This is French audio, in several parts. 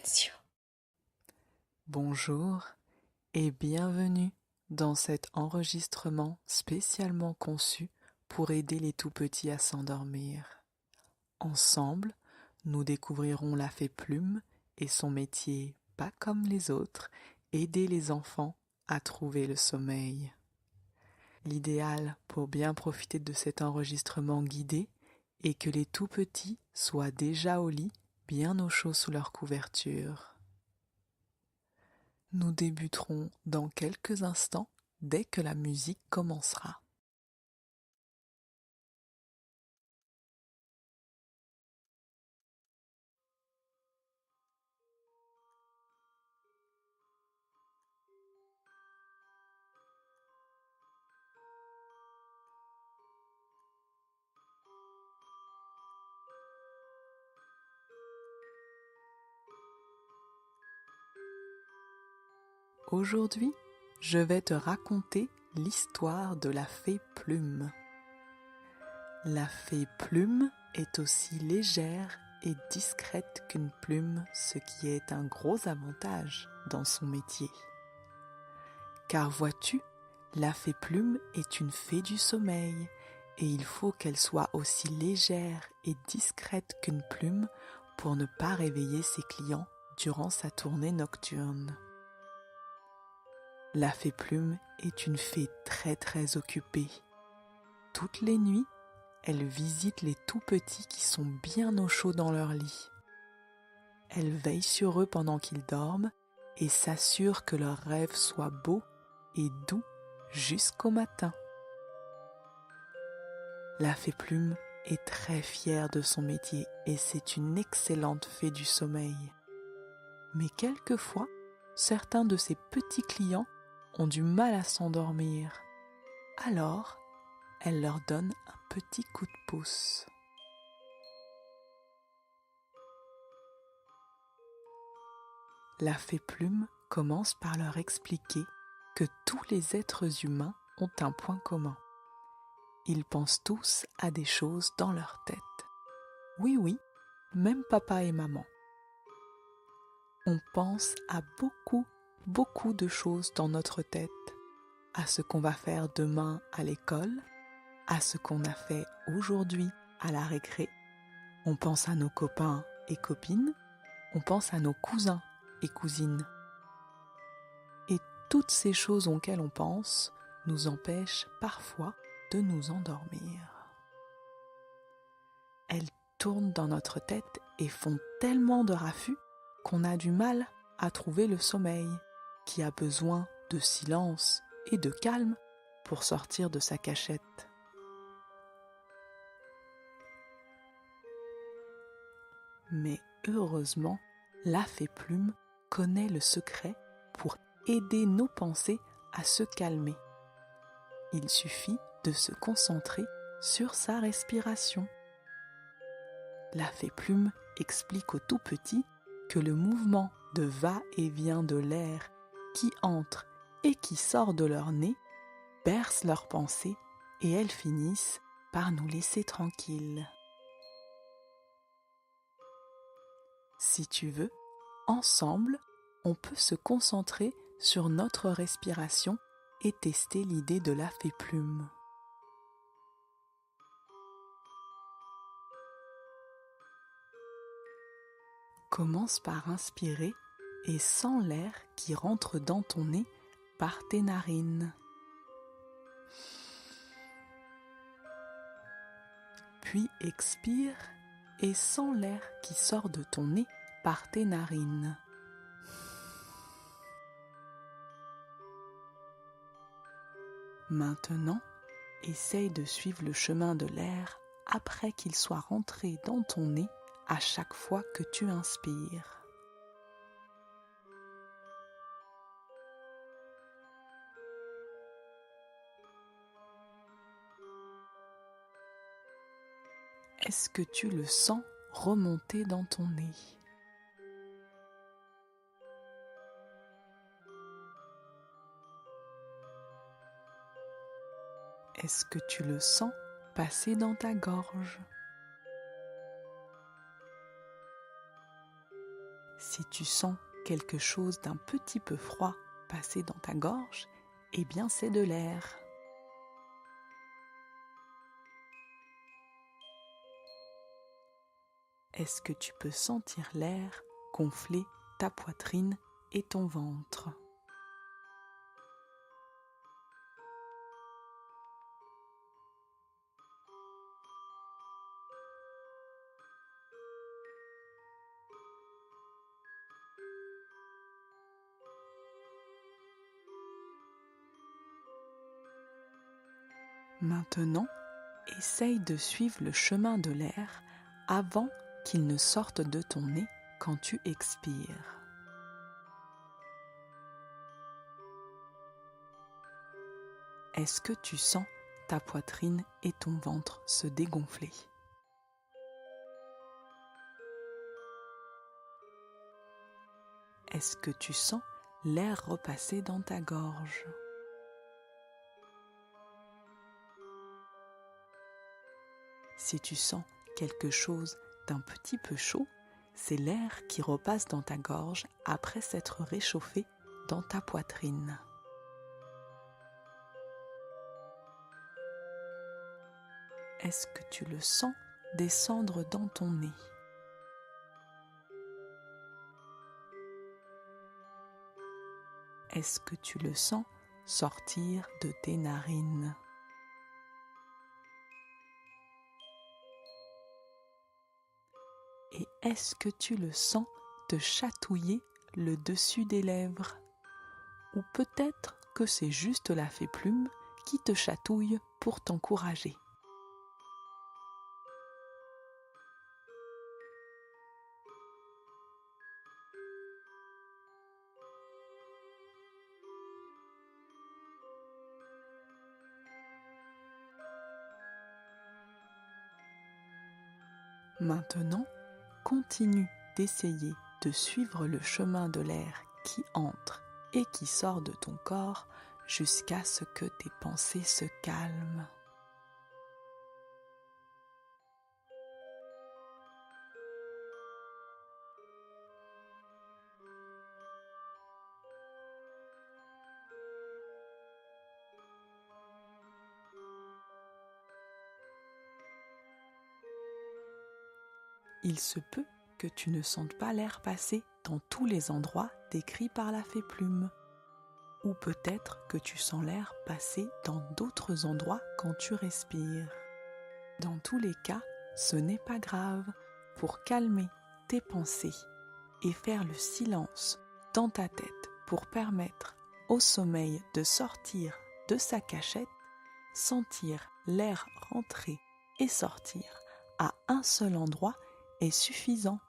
Silencio. Bonjour et bienvenue dans cet enregistrement spécialement conçu pour aider les tout-petits à s'endormir. Ensemble, nous découvrirons la fée Plume et son métier pas comme les autres, aider les enfants à trouver le sommeil. L'idéal pour bien profiter de cet enregistrement guidé est que les tout-petits soient déjà au lit, bien au chaud sous leur couverture. Nous débuterons dans quelques instants dès que la musique commencera. Aujourd'hui, je vais te raconter l'histoire de la fée Plume. La fée Plume est aussi légère et discrète qu'une plume, ce qui est un gros avantage dans son métier. Car vois-tu, la fée Plume est une fée du sommeil et il faut qu'elle soit aussi légère et discrète qu'une plume pour ne pas réveiller ses clients durant sa tournée nocturne. La fée Plume est une fée très occupée. Toutes les nuits, elle visite les tout-petits qui sont bien au chaud dans leur lit. Elle veille sur eux pendant qu'ils dorment et s'assure que leurs rêves soient beaux et doux jusqu'au matin. La fée Plume est très fière de son métier et c'est une excellente fée du sommeil. Mais quelquefois, certains de ses petits clients ont du mal à s'endormir. Alors, elle leur donne un petit coup de pouce. La fée Plume commence par leur expliquer que tous les êtres humains ont un point commun. Ils pensent tous à des choses dans leur tête. Oui, même papa et maman. On pense à beaucoup de choses dans notre tête. À ce qu'on va faire demain à l'école, à ce qu'on a fait aujourd'hui à la récré. On pense à nos copains et copines. On pense à nos cousins et cousines. Et toutes ces choses auxquelles on pense nous empêchent parfois de nous endormir. Elles tournent dans notre tête et font tellement de raffus qu'on a du mal à trouver le sommeil, qui a besoin de silence et de calme pour sortir de sa cachette. Mais heureusement, la fée Plume connaît le secret pour aider nos pensées à se calmer. Il suffit de se concentrer sur sa respiration. La fée Plume explique aux tout-petits que le mouvement de va-et-vient de l'air qui entre et qui sort de leur nez berce leurs pensées et elles finissent par nous laisser tranquilles. Si tu veux, ensemble, on peut se concentrer sur notre respiration et tester l'idée de la fée Plume. Commence par inspirer et sens l'air qui rentre dans ton nez par tes narines. Puis expire et sens l'air qui sort de ton nez par tes narines. Maintenant, essaye de suivre le chemin de l'air après qu'il soit rentré dans ton nez à chaque fois que tu inspires. Est-ce que tu le sens remonter dans ton nez ? Est-ce que tu le sens passer dans ta gorge ? Si tu sens quelque chose d'un petit peu froid passer dans ta gorge, eh bien c'est de l'air. Est-ce que tu peux sentir l'air gonfler ta poitrine et ton ventre? Maintenant, essaye de suivre le chemin de l'air avant qu'il ne sorte de ton nez quand tu expires. Est-ce que tu sens ta poitrine et ton ventre se dégonfler? Est-ce que tu sens l'air repasser dans ta gorge? Si tu sens quelque chose d'un petit peu chaud, c'est l'air qui repasse dans ta gorge après s'être réchauffé dans ta poitrine. Est-ce que tu le sens descendre dans ton nez? Est-ce que tu le sens sortir de tes narines? Et est-ce que tu le sens te chatouiller le dessus des lèvres? Ou peut-être que c'est juste la fée plume qui te chatouille pour t'encourager. Maintenant, continue d'essayer de suivre le chemin de l'air qui entre et qui sort de ton corps jusqu'à ce que tes pensées se calment. Il se peut que tu ne sentes pas l'air passer dans tous les endroits décrits par la fée plume. Ou peut-être que tu sens l'air passer dans d'autres endroits quand tu respires. Dans tous les cas, ce n'est pas grave. Pour calmer tes pensées et faire le silence dans ta tête pour permettre au sommeil de sortir de sa cachette, sentir l'air rentrer et sortir à un seul endroit est suffisant.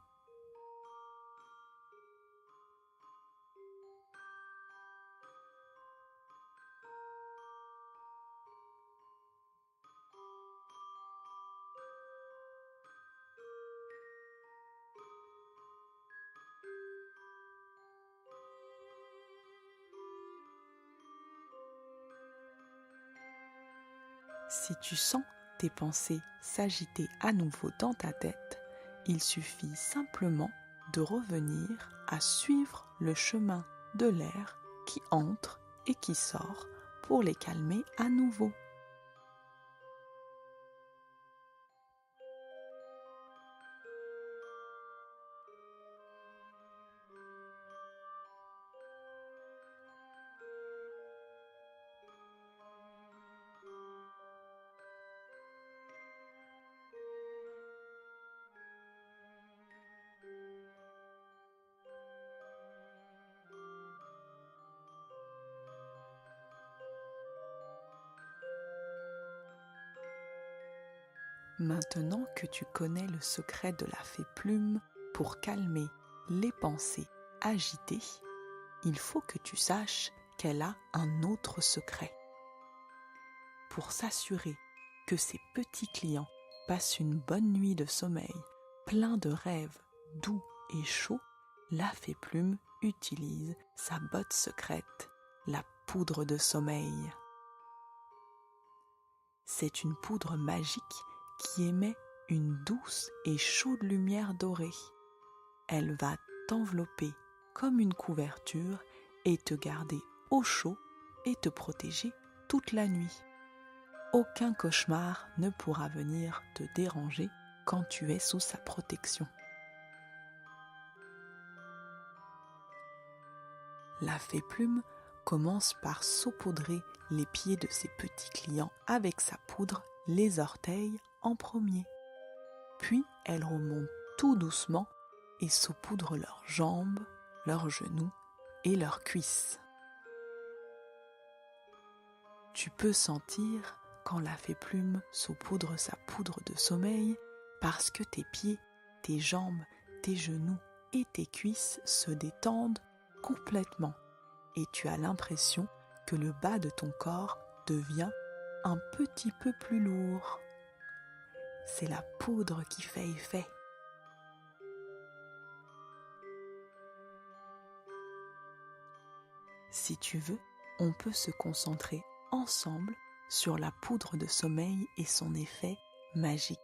Si tu sens tes pensées s'agiter à nouveau dans ta tête, il suffit simplement de revenir à suivre le chemin de l'air qui entre et qui sort pour les calmer à nouveau. Maintenant que tu connais le secret de la fée plume pour calmer les pensées agitées, il faut que tu saches qu'elle a un autre secret. Pour s'assurer que ses petits clients passent une bonne nuit de sommeil, plein de rêves doux et chauds, la fée plume utilise sa botte secrète, la poudre de sommeil. C'est une poudre magique qui émet une douce et chaude lumière dorée. Elle va t'envelopper comme une couverture et te garder au chaud et te protéger toute la nuit. Aucun cauchemar ne pourra venir te déranger quand tu es sous sa protection. La fée plume commence par saupoudrer les pieds de ses petits clients avec sa poudre, les orteils en premier. Puis elle remonte tout doucement et saupoudre leurs jambes, leurs genoux et leurs cuisses. Tu peux sentir quand la fée plume saupoudre sa poudre de sommeil parce que tes pieds, tes jambes, tes genoux et tes cuisses se détendent complètement et tu as l'impression que le bas de ton corps devient un petit peu plus lourd. C'est la poudre qui fait effet. Si tu veux, on peut se concentrer ensemble sur la poudre de sommeil et son effet magique.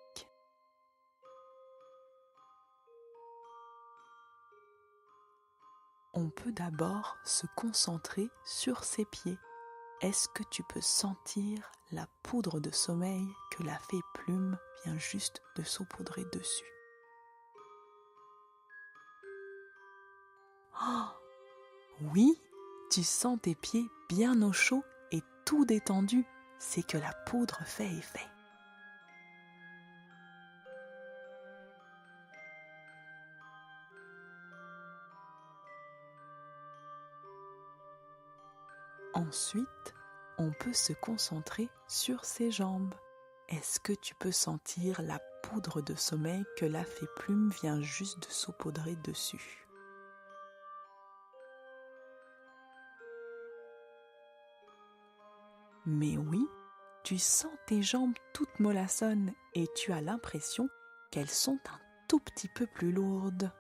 On peut d'abord se concentrer sur ses pieds. Est-ce que tu peux sentir la poudre de sommeil que la fée plume vient juste de saupoudrer dessus? Oh, oui, tu sens tes pieds bien au chaud et tout détendu. C'est que la poudre fait effet. Ensuite, on peut se concentrer sur ses jambes. Est-ce que tu peux sentir la poudre de sommeil que la fée plume vient juste de saupoudrer dessus? Mais oui, tu sens tes jambes toutes mollassonnes et tu as l'impression qu'elles sont un tout petit peu plus lourdes.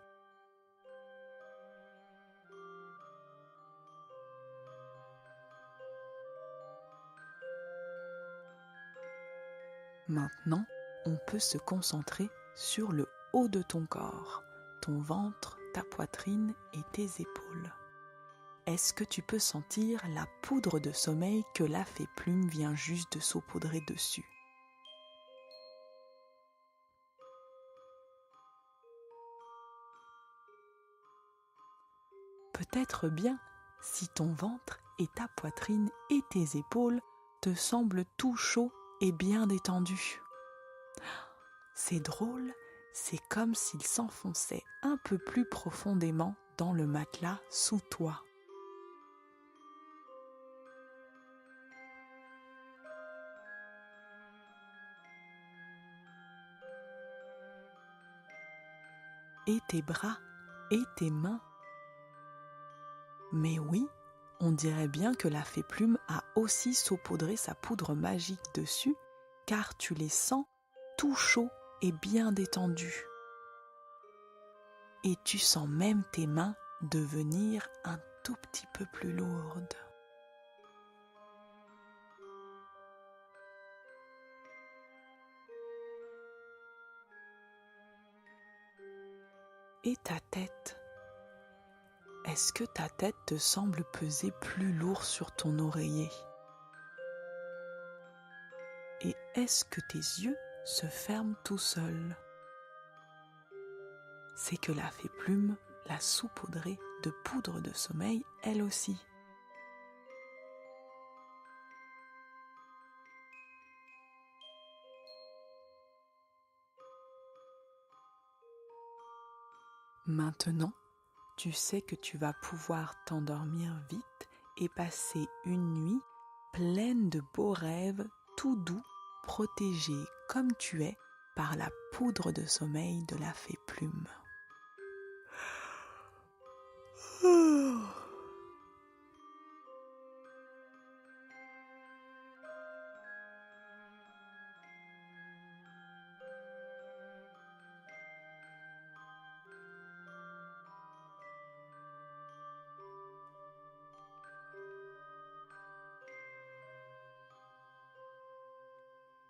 Maintenant, on peut se concentrer sur le haut de ton corps, ton ventre, ta poitrine et tes épaules. Est-ce que tu peux sentir la poudre de sommeil que la fée plume vient juste de saupoudrer dessus? Peut-être bien si ton ventre et ta poitrine et tes épaules te semblent tout chauds et bien détendus. C'est drôle, c'est comme s'ils s'enfonçaient un peu plus profondément dans le matelas sous toi. Et tes bras et tes mains. Mais oui, on dirait bien que la fée plume a aussi saupoudré sa poudre magique dessus, car tu les sens tout chauds et bien détendus. Et tu sens même tes mains devenir un tout petit peu plus lourdes. Et ta tête? Est-ce que ta tête te semble peser plus lourd sur ton oreiller? Et est-ce que tes yeux se ferment tout seuls? C'est que la fée plume l'a saupoudrée de poudre de sommeil elle aussi. Maintenant, tu sais que tu vas pouvoir t'endormir vite et passer une nuit pleine de beaux rêves, tout doux, protégé comme tu es par la poudre de sommeil de la fée plume.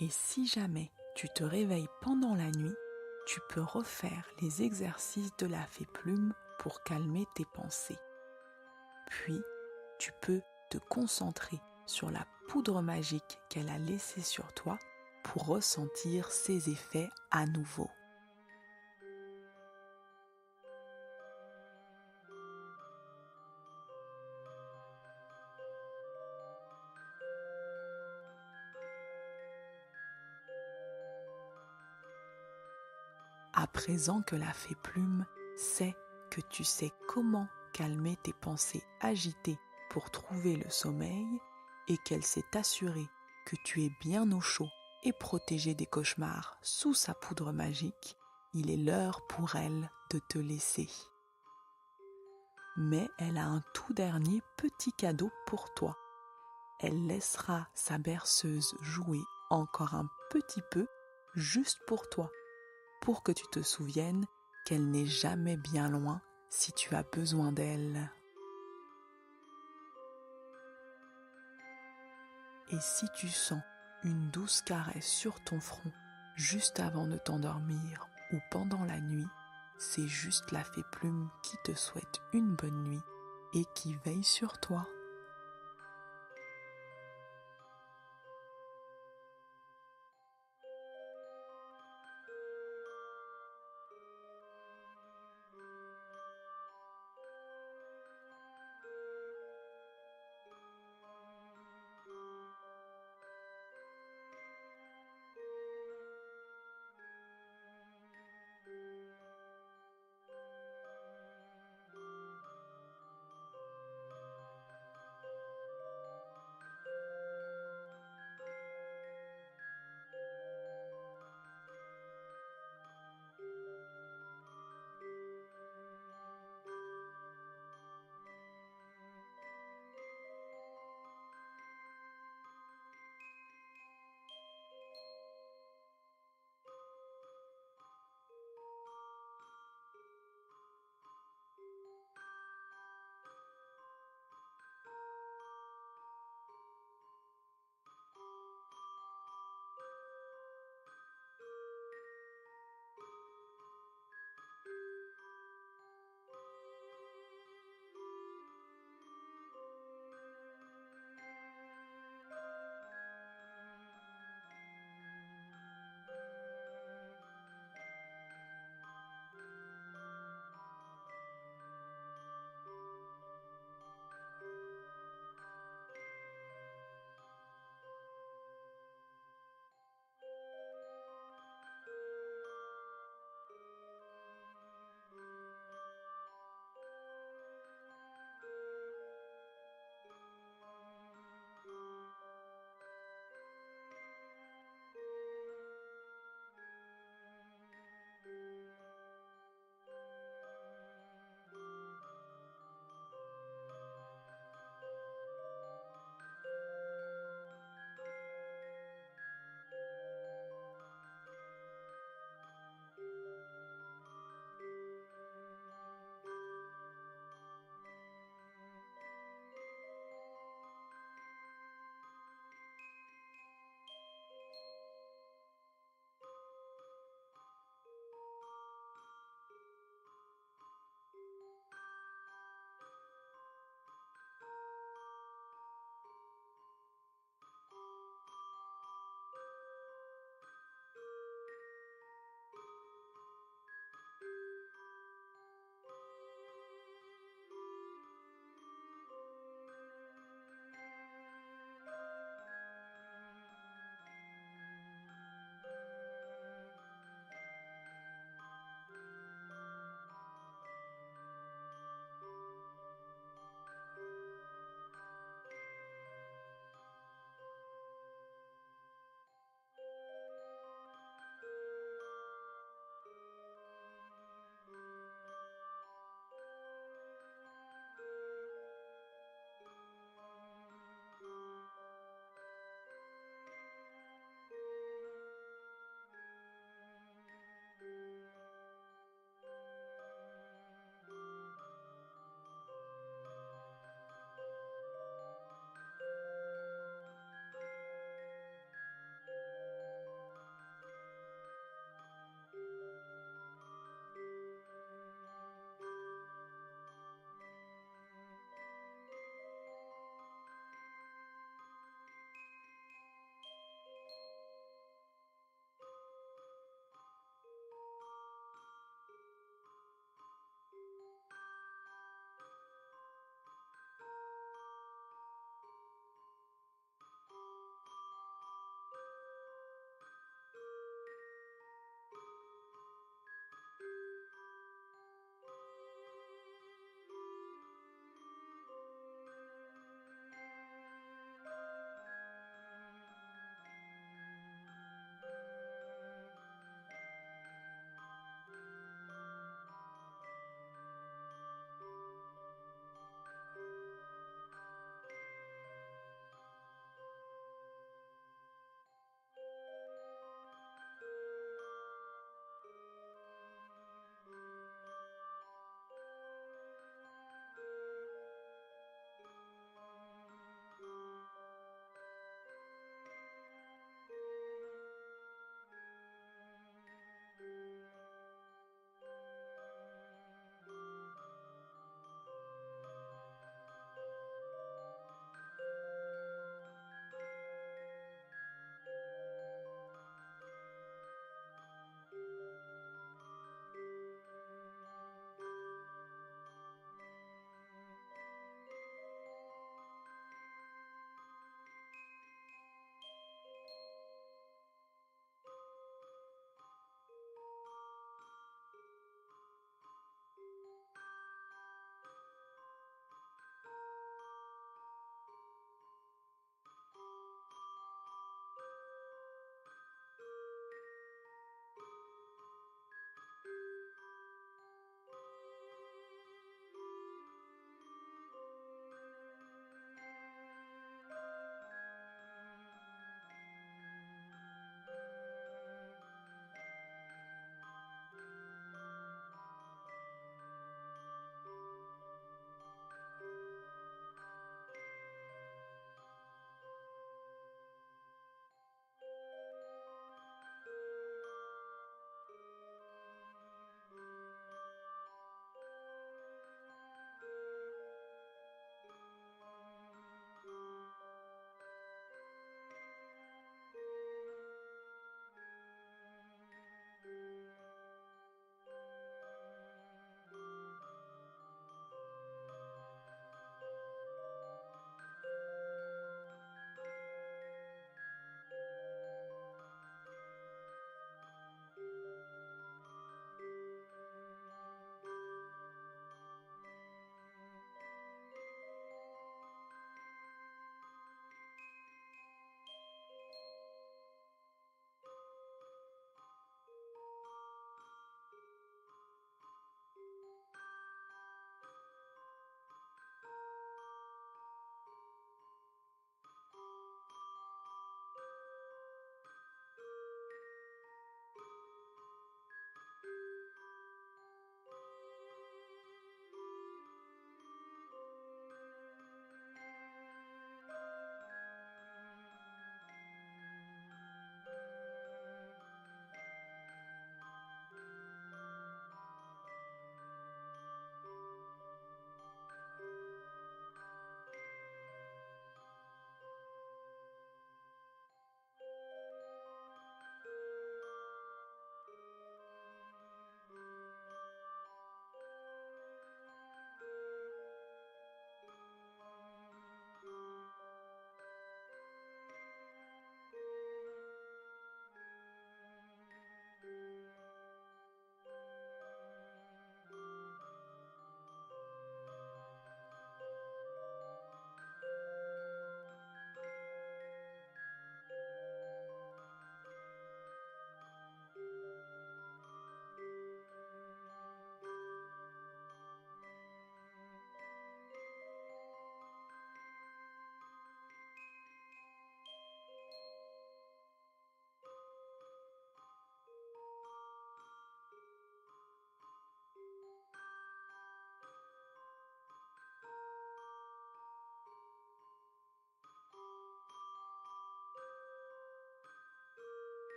Et si jamais tu te réveilles pendant la nuit, tu peux refaire les exercices de la fée plume pour calmer tes pensées. Puis, tu peux te concentrer sur la poudre magique qu'elle a laissée sur toi pour ressentir ses effets à nouveau. À présent que la fée plume sait que tu sais comment calmer tes pensées agitées pour trouver le sommeil et qu'elle s'est assurée que tu es bien au chaud et protégé des cauchemars sous sa poudre magique, il est l'heure pour elle de te laisser. Mais elle a un tout dernier petit cadeau pour toi. Elle laissera sa berceuse jouer encore un petit peu juste pour toi, pour que tu te souviennes qu'elle n'est jamais bien loin si tu as besoin d'elle. Et si tu sens une douce caresse sur ton front juste avant de t'endormir ou pendant la nuit, c'est juste la fée plume qui te souhaite une bonne nuit et qui veille sur toi.